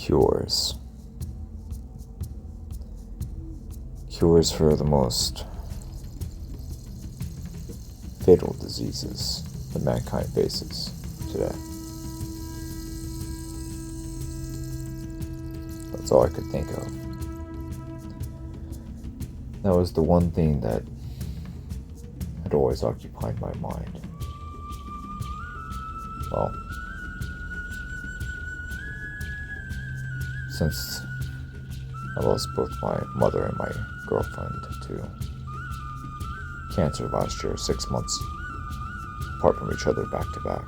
Cures. Cures for the most fatal diseases that mankind faces today. That's all I could think of. That was the one thing that had always occupied my mind. Well, since I lost both my mother and my girlfriend to cancer last year, 6 months apart from each other, back to back.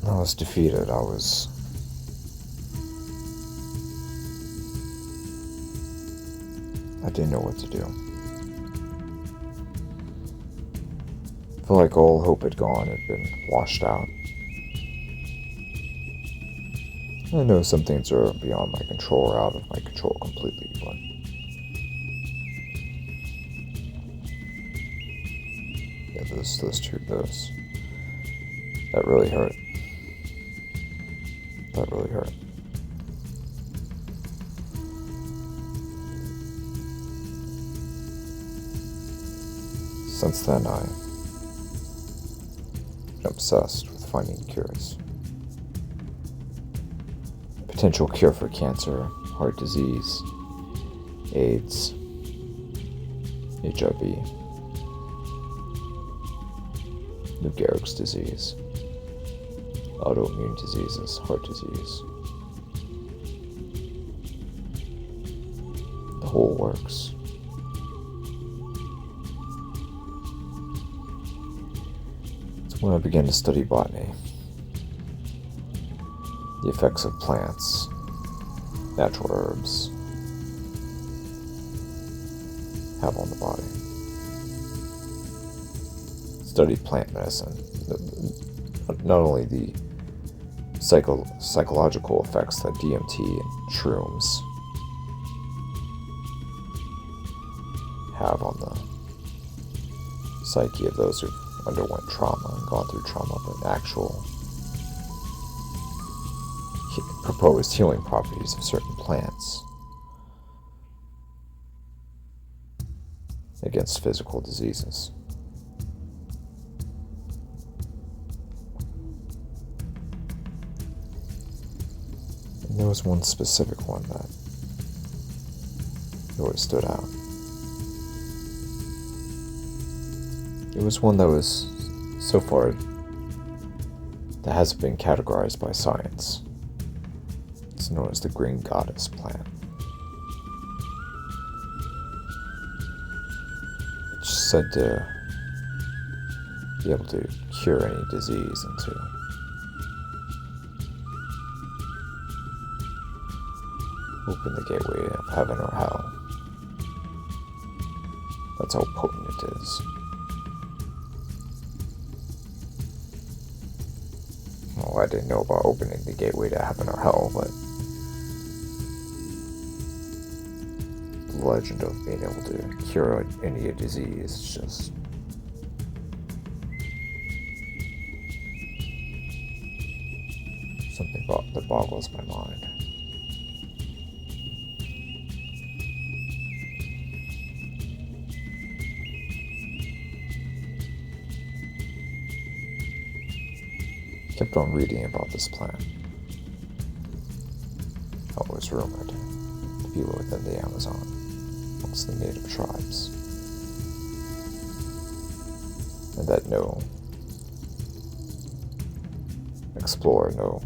I was defeated. I didn't know what to do. I felt like all hope had gone, had been washed out. I know some things are beyond my control or out of my control completely, but yeah, those that really hurt. That really hurt. Since then, I've been obsessed with finding cures. Potential cure for cancer, heart disease, AIDS, HIV, Lou Gehrig's disease, autoimmune diseases, heart disease, the whole works. It's when I began to study botany. The effects of plants, natural herbs, have on the body. Studied plant medicine, not only the psychological effects that DMT and shrooms have on the psyche of those who've underwent trauma and gone through trauma, but actual proposed healing properties of certain plants against physical diseases. And there was one specific one that always stood out. It was one that was, so far, that hasn't been categorized by science. It's known as the green goddess plant. It's said to be able to cure any disease and to open the gateway of heaven or hell. That's how potent it is. Well, I didn't know about opening the gateway to heaven or hell, but the legend of being able to cure any disease is just something that boggles my mind. Kept on reading about this plant. How it was rumored to be within the Amazon, amongst the native tribes, and that no explorer, no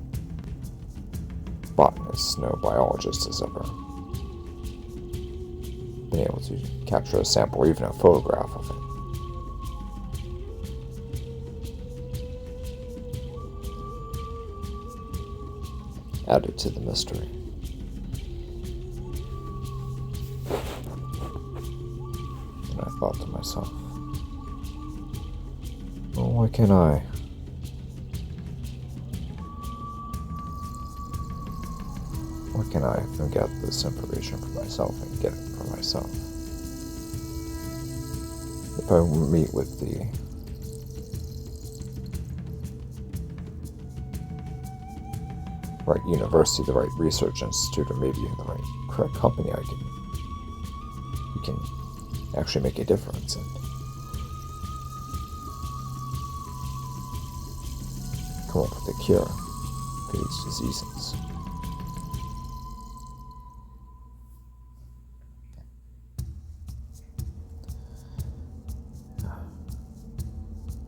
botanist, no biologist has ever been able to capture a sample or even a photograph of it. Added to the mystery. And I thought to myself, well, why can't I? Why can't I get this information for myself and get it for myself? If I meet with the right university, the right research institute, or maybe in the right correct company, we can actually make a difference and come up with a cure for these diseases.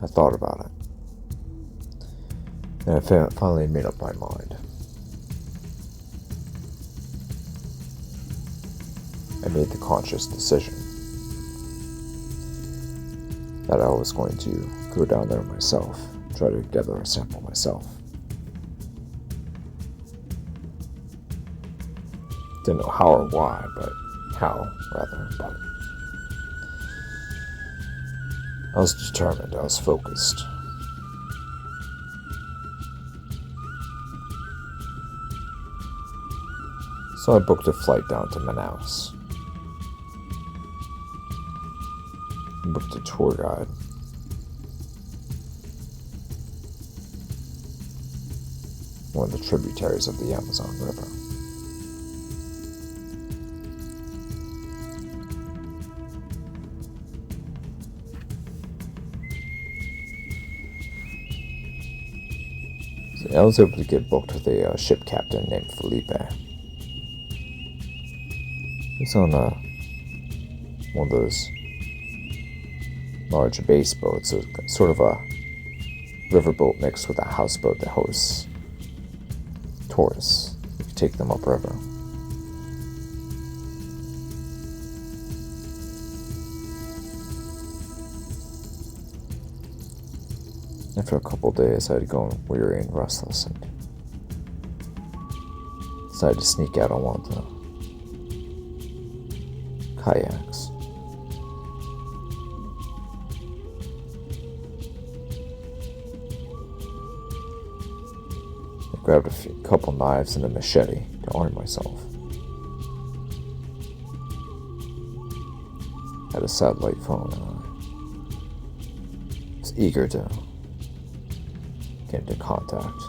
I thought about it, and I finally made up my mind. I made the conscious decision that I was going to go down there myself, try to gather a sample myself. Didn't know how or why, but I was determined, I was focused. So I booked a flight down to Manaus. Booked a tour guide. One of the tributaries of the Amazon River. So I was able to get booked with a ship captain named Felipe. He's on one of those large base boats, so sort of a riverboat mixed with a houseboat that hosts tourists. You can take them upriver. After a couple days, I had grown weary and restless and decided to sneak out on one of the kayaks. I grabbed a couple knives and a machete to arm myself. I had a satellite phone and I was eager to get into contact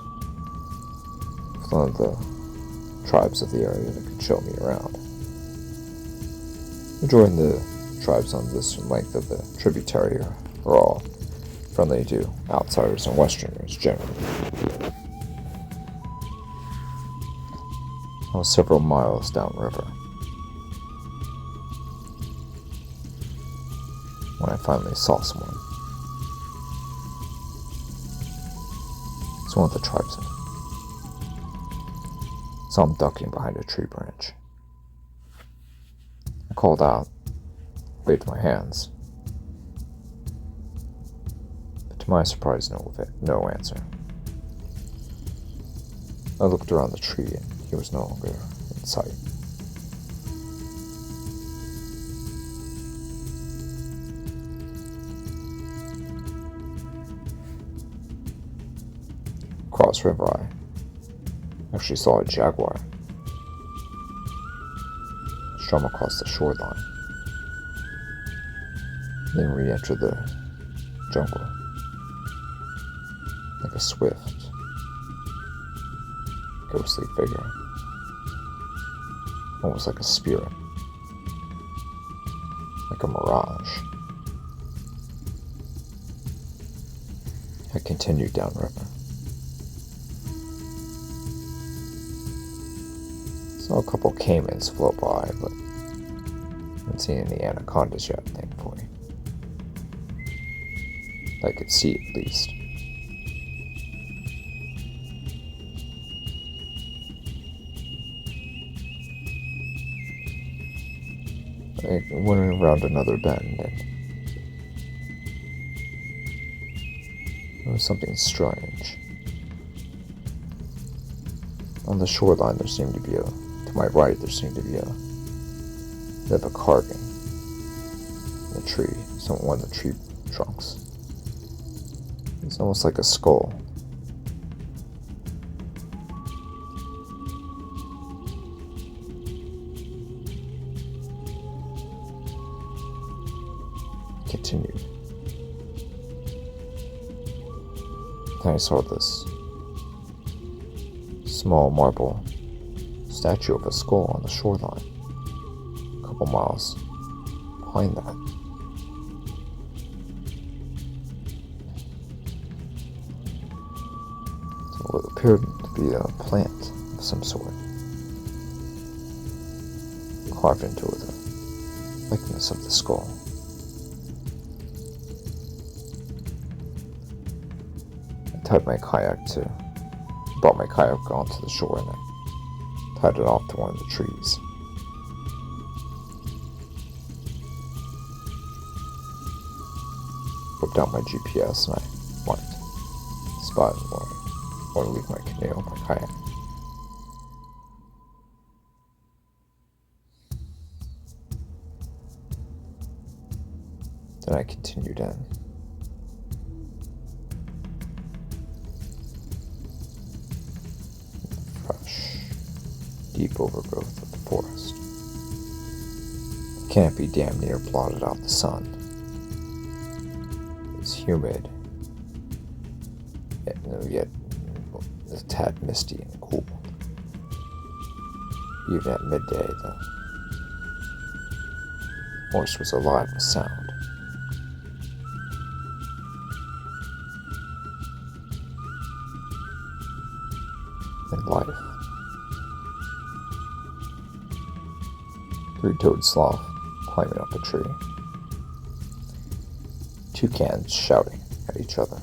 with one of the tribes of the area that could show me around. Majority of the tribes on this length of the tributary are all friendly to outsiders and Westerners generally. I was several miles downriver when I finally saw someone. It's one of the tribesmen. Saw him ducking behind a tree branch. I called out, waved my hands, but to my surprise, no answer. I looked around the tree and he was no longer in sight. Across river, I actually saw a jaguar strum across the shoreline, then re-enter the jungle like a swift, ghostly figure, almost like a spirit, like a mirage. I continued downriver. Saw a couple caimans float by, but haven't seen any anacondas yet, thankfully. I could see at least. I went around another bend and there was something strange. On the shoreline there seemed to be to my right there seemed to be a bit of a carving in the tree, one of the tree trunks. It's almost like a skull. Continued. Then I saw this Small marble statue of a skull on the shoreline, a couple miles behind that. So it appeared to be a plant of some sort, carved into the likeness of the skull. I brought my kayak onto the shore and I tied it off to one of the trees. Whipped out my GPS and I marked the spot where I want to leave my canoe, my kayak. Then I continued in. Fresh, deep overgrowth of the forest. The canopy damn near blotted out the sun. It was humid, yet a tad misty and cool. Even at midday, the forest was alive with sound. And life. Three-toed sloth climbing up a tree. Toucans shouting at each other.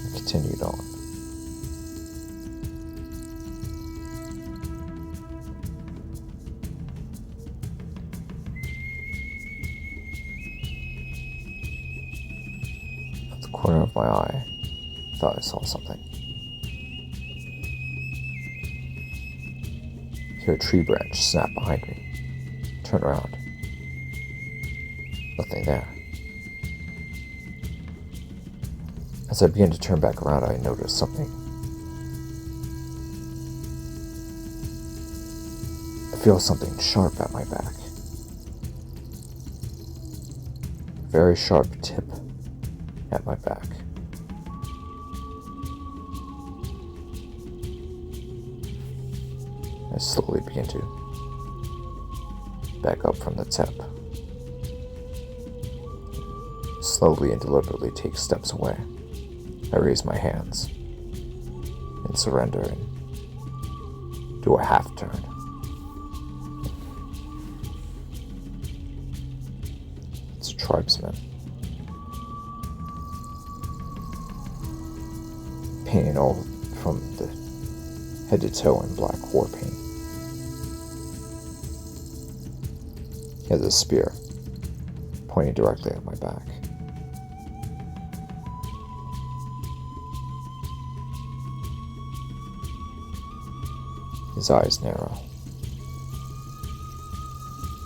I continued on. At the corner of my eye, I thought I saw something. I hear a tree branch snap behind me. Turn around. Nothing there. As I began to turn back around, I noticed something. I feel something sharp at my back. A very sharp tip at my back. I slowly begin to back up from the tip. Slowly and deliberately take steps away. I raise my hands in surrender and do a half turn. It's a tribesman. Painted all from the head to toe in black war paint. He has a spear pointing directly at my back. His eyes narrow.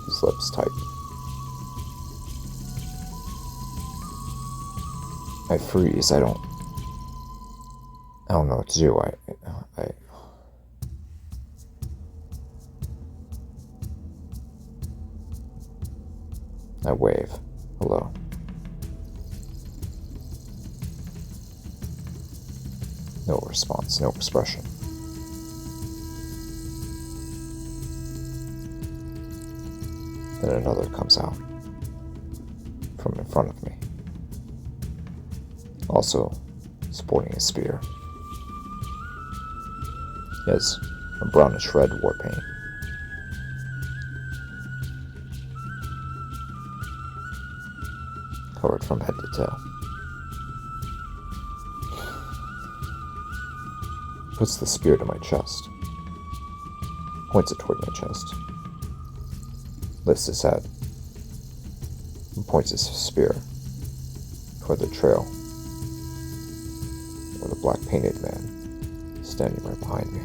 His lips tight. I freeze. I don't know what to do. I wave. Hello. No response, no expression. Then another comes out from in front of me, also sporting a spear. He has a brownish red war paint. Covered from head to toe. Puts the spear to my chest. Points it toward my chest. Lifts his head. And points his spear toward the trail. Where the black painted man is standing right behind me.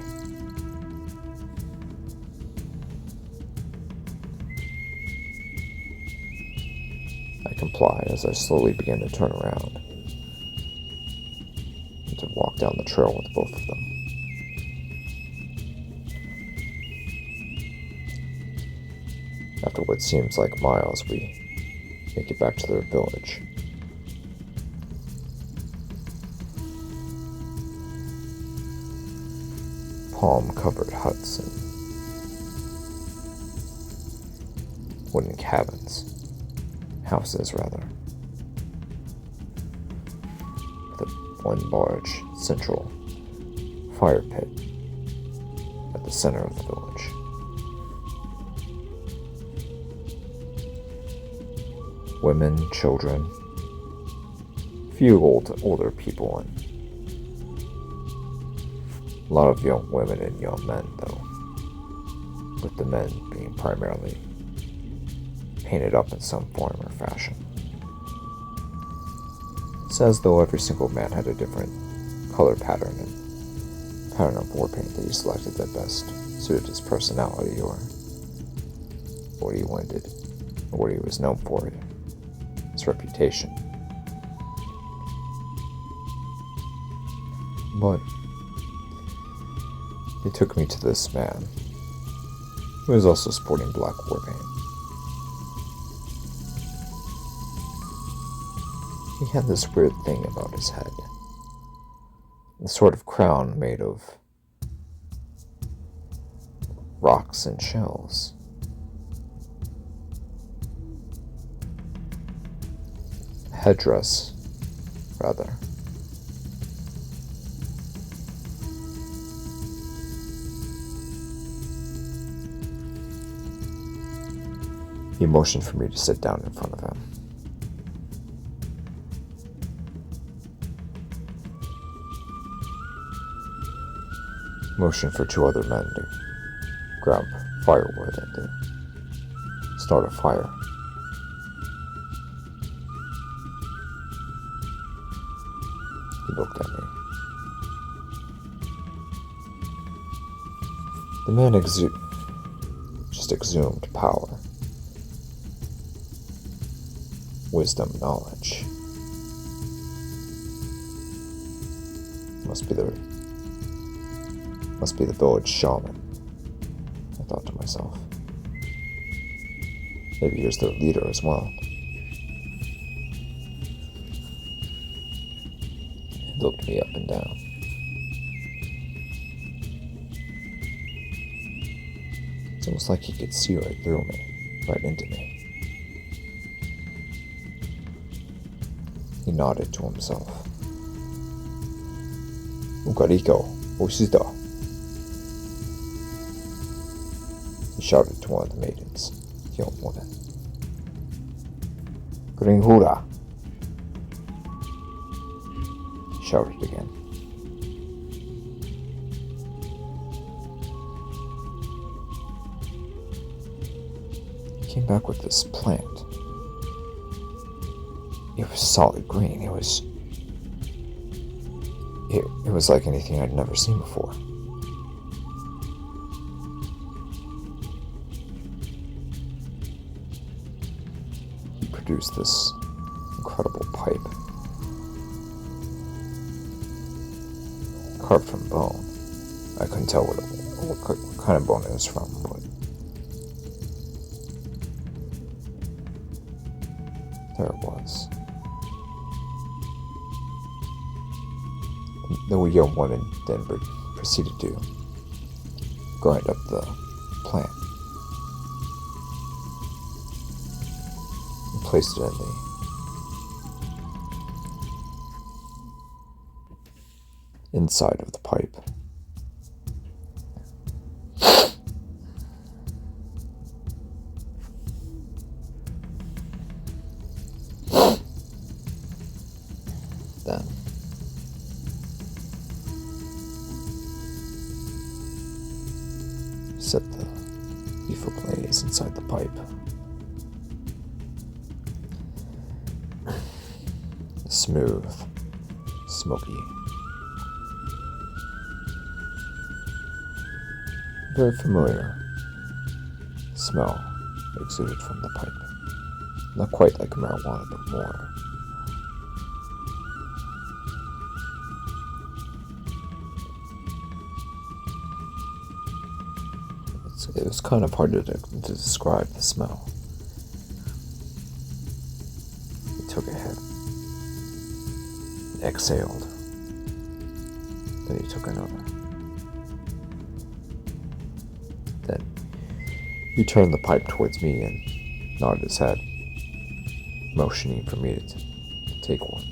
I comply as I slowly begin to turn around and to walk down the trail with both of them. After what seems like miles, we make it back to their village. palm-covered huts and wooden houses rather, with one large central fire pit at the center of the village. Women, children, few older people, and a lot of young women and young men, though, with the men being primarily painted up in some form or fashion. It's as though every single man had a different color pattern and pattern of war paint that he selected that best suited his personality or what he wanted, or what he was known for, his reputation. But they took me to this man, who was also sporting black war paint. He had this weird thing about his head, a sort of crown made of rocks and shells. Headdress, rather. He motioned for me to sit down in front of him. Motioned for two other men to grab firewood and to start a fire. He looked at me. The man just exhumed power, wisdom, knowledge. Must be the village shaman, I thought to myself. Maybe he was their leader as well. He looked me up and down. It's almost like he could see right through me, right into me. He nodded to himself. Ukariko, Oshita. He shouted to one of the maidens, the young woman. Gringhura. He shouted again. He came back with this plant. It was solid green. It was like anything I'd never seen before. He produced this incredible pipe, carved from bone. I couldn't tell what kind of bone it was from, but there it was. The young woman then proceeded to grind up the plant and placed it in the inside of the pipe. Then set the leaf ablaze inside the pipe. A smooth, smoky, very familiar smell exuded from the pipe. Not quite like marijuana, but more. It was kind of hard to describe the smell. He took a hit, exhaled, then he took another. He turned the pipe towards me and nodded his head, motioning for me to take one.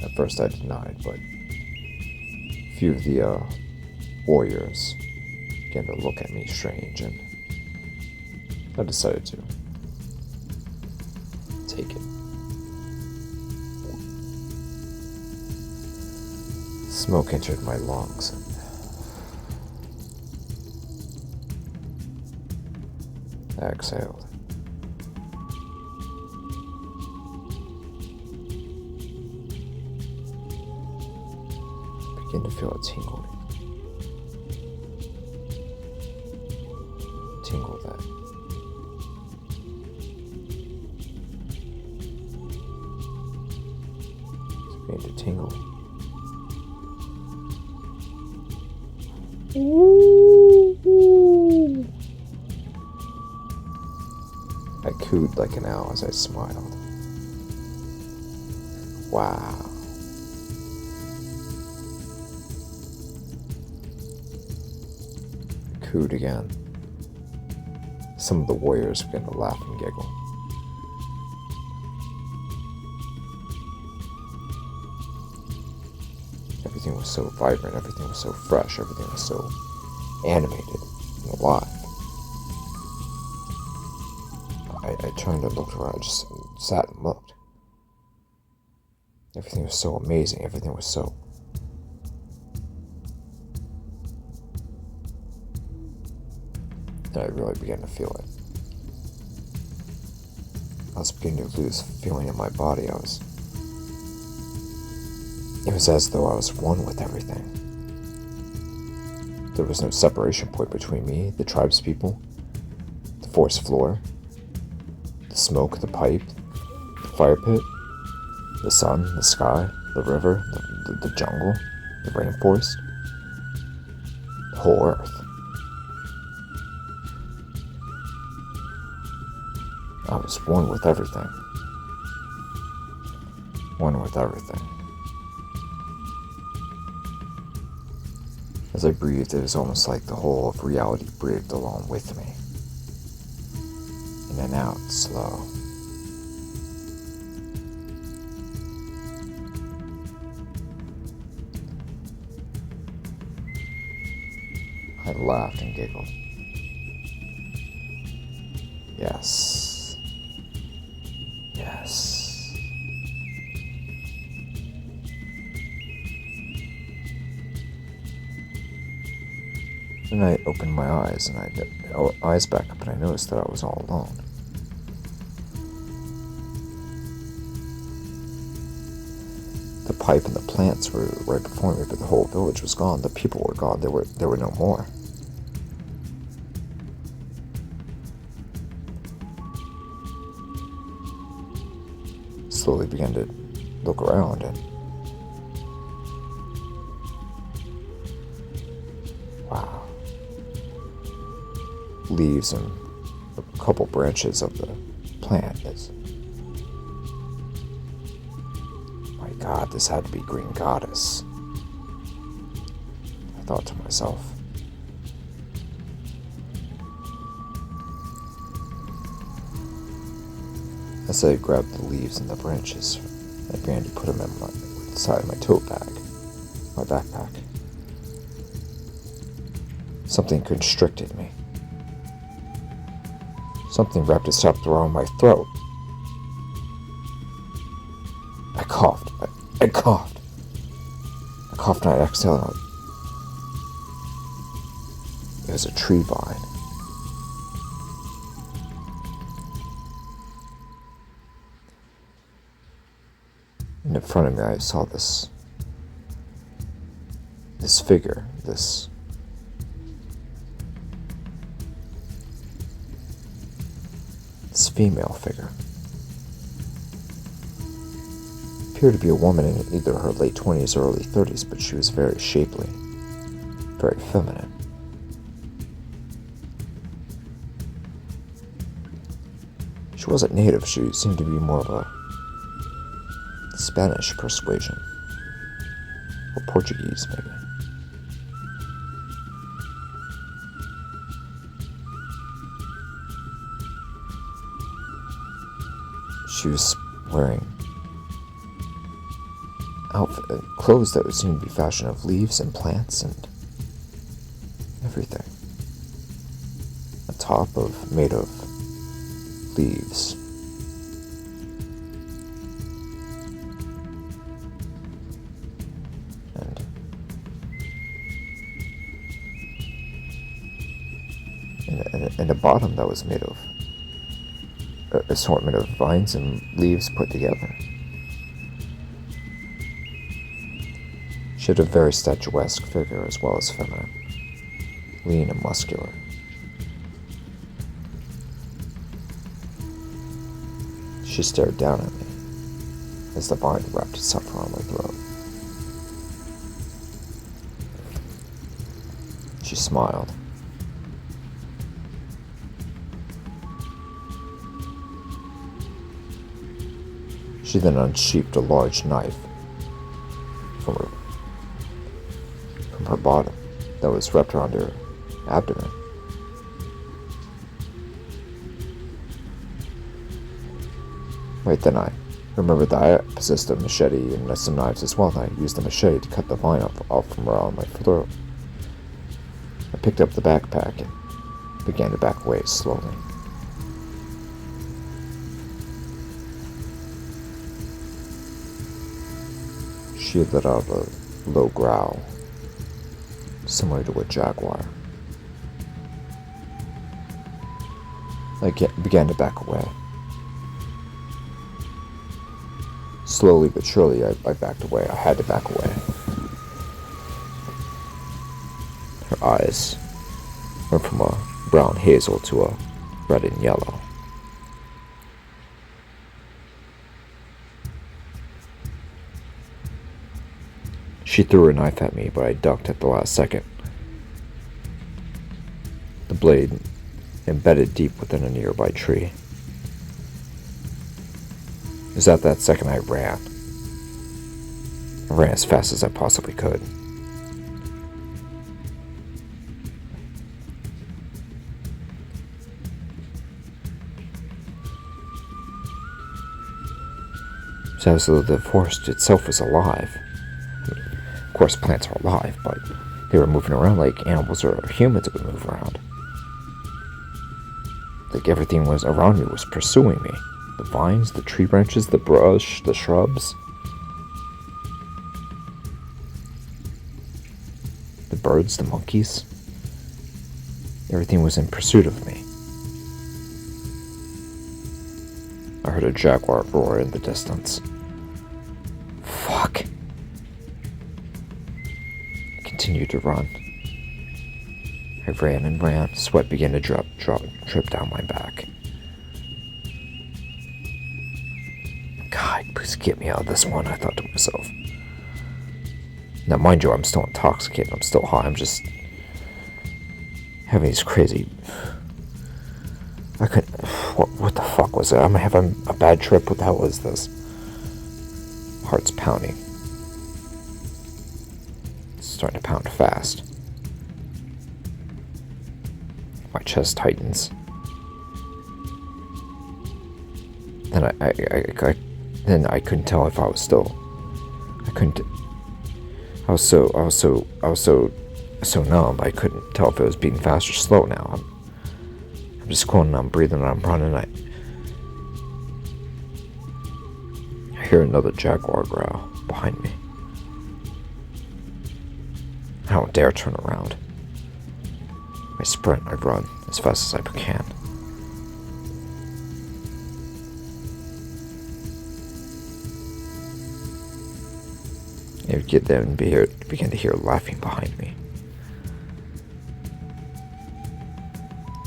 At first I denied, but a few of the warriors began to look at me strange, and I decided to take it. Smoke entered my lungs, and I exhaled. I began to feel a tingling. Tingle that began to tingle. I cooed like an owl as I smiled. Wow. I cooed again. Some of the warriors began to laugh and giggle. Everything was so vibrant, everything was so fresh, everything was so animated and alive. I turned and looked around, just sat and looked. Everything was so amazing, everything was so... And I really began to feel it. I was beginning to lose feeling in my body. It was as though I was one with everything. There was no separation point between me, the tribespeople, the forest floor, the smoke, the pipe, the fire pit, the sun, the sky, the river, the jungle, the rainforest, the whole earth. I was one with everything. One with everything. As I breathed, it was almost like the whole of reality breathed along with me. In and out, slow. I laughed and giggled. Yes. Yes. Then I opened my eyes and eyes back up, and I noticed that I was all alone. The pipe and the plants were right before me, but the whole village was gone. The people were gone. There were no more. Slowly began to look around, and wow. Leaves and a couple branches of the plant. My God, this had to be Green Goddess. I thought to myself. As I grabbed the leaves and the branches, I began to put them inside my tote bag, my backpack. Something constricted me. Something wrapped itself around my throat. I coughed. I coughed. I coughed and I exhaled. It was a tree vine. And in front of me, I saw this figure, this female figure. Appeared to be a woman in either her late 20s or early 30s, but she was very shapely, very feminine. She wasn't native, she seemed to be more of a Spanish persuasion, or Portuguese maybe. She was wearing clothes that would seem to be fashioned of leaves and plants and everything. A top made of leaves. And a bottom that was made of an assortment of vines and leaves put together. She had a very statuesque figure as well as feminine, lean and muscular. She stared down at me as the vine wrapped itself around my throat. She smiled. She then unsheathed a large knife from her bottom that was wrapped around her abdomen. Right then I remembered that I possessed a machete and some knives as well, and I used the machete to cut the vine off from around my throat. I picked up the backpack and began to back away slowly. She let out a low growl, similar to a jaguar. I began to back away. Slowly but surely, I backed away. I had to back away. Her eyes went from a brown hazel to a red and yellow. She threw her knife at me, but I ducked at the last second. The blade embedded deep within a nearby tree. It was at that second I ran. I ran as fast as I possibly could. It was as though the forest itself was alive. Of course, plants are alive, but they were moving around like animals or humans would move around. Like everything was around me was pursuing me. The vines, the tree branches, the brush, the shrubs. The birds, the monkeys. Everything was in pursuit of me. I heard a jaguar roar in the distance. Fuck. Continued to run. I ran and ran. Sweat began to drip down my back. God, please get me out of this one, I thought to myself. Now, mind you, I'm still intoxicated. I'm still high. I'm just having these crazy... I couldn't... What the fuck was it? I'm having a bad trip. What the hell was this? Heart's pounding. Starting to pound fast. My chest tightens. Then I couldn't tell if I was still. I couldn't. I was so numb. I couldn't tell if it was beating fast or slow. Now I'm just going and I'm breathing and I'm running. I hear another jaguar growl behind me. I don't dare turn around. I sprint, I run as fast as I can. I would get there and begin to hear laughing behind me.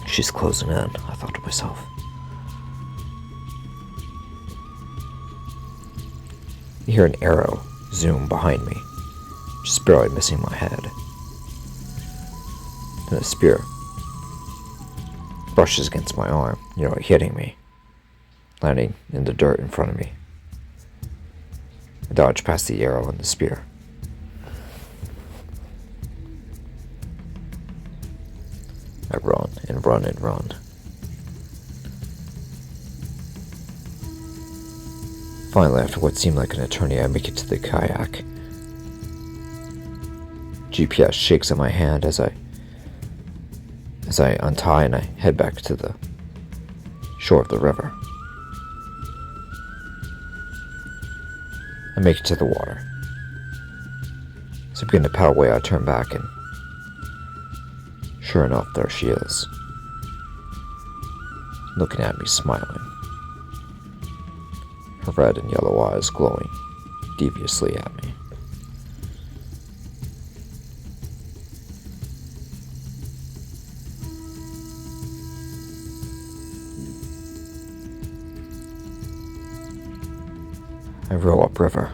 She's closing in, I thought to myself. You hear an arrow zoom behind me, just barely missing my head. Then a spear brushes against my arm, hitting me, landing in the dirt in front of me. I dodge past the arrow and the spear. I run and run and run. Finally, after what seemed like an eternity, I make it to the kayak. GPS shakes in my hand as I untie and I head back to the shore of the river. I make it to the water. As I begin to paddle away, I turn back and sure enough, there she is, looking at me, smiling. Her red and yellow eyes glowing deviously at me. I row upriver.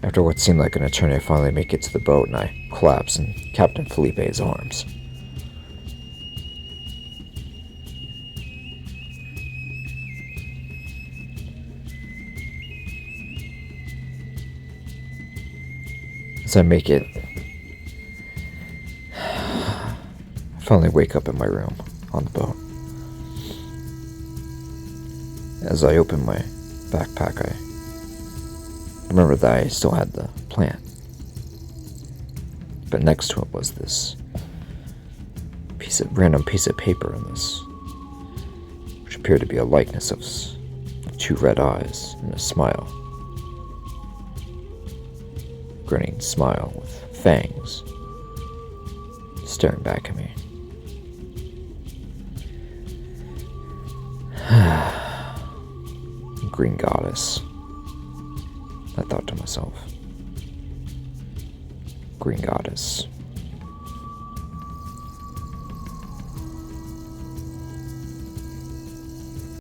After what seemed like an eternity, I finally make it to the boat and I collapse in Captain Felipe's arms. As I make it, I finally wake up in my room on the boat. As I open my backpack, I remember that I still had the plant. But next to it was this random piece of paper in this, which appeared to be a likeness of two red eyes and a smile. Grinning smile with fangs staring back at me. Green goddess, I thought to myself. Green goddess.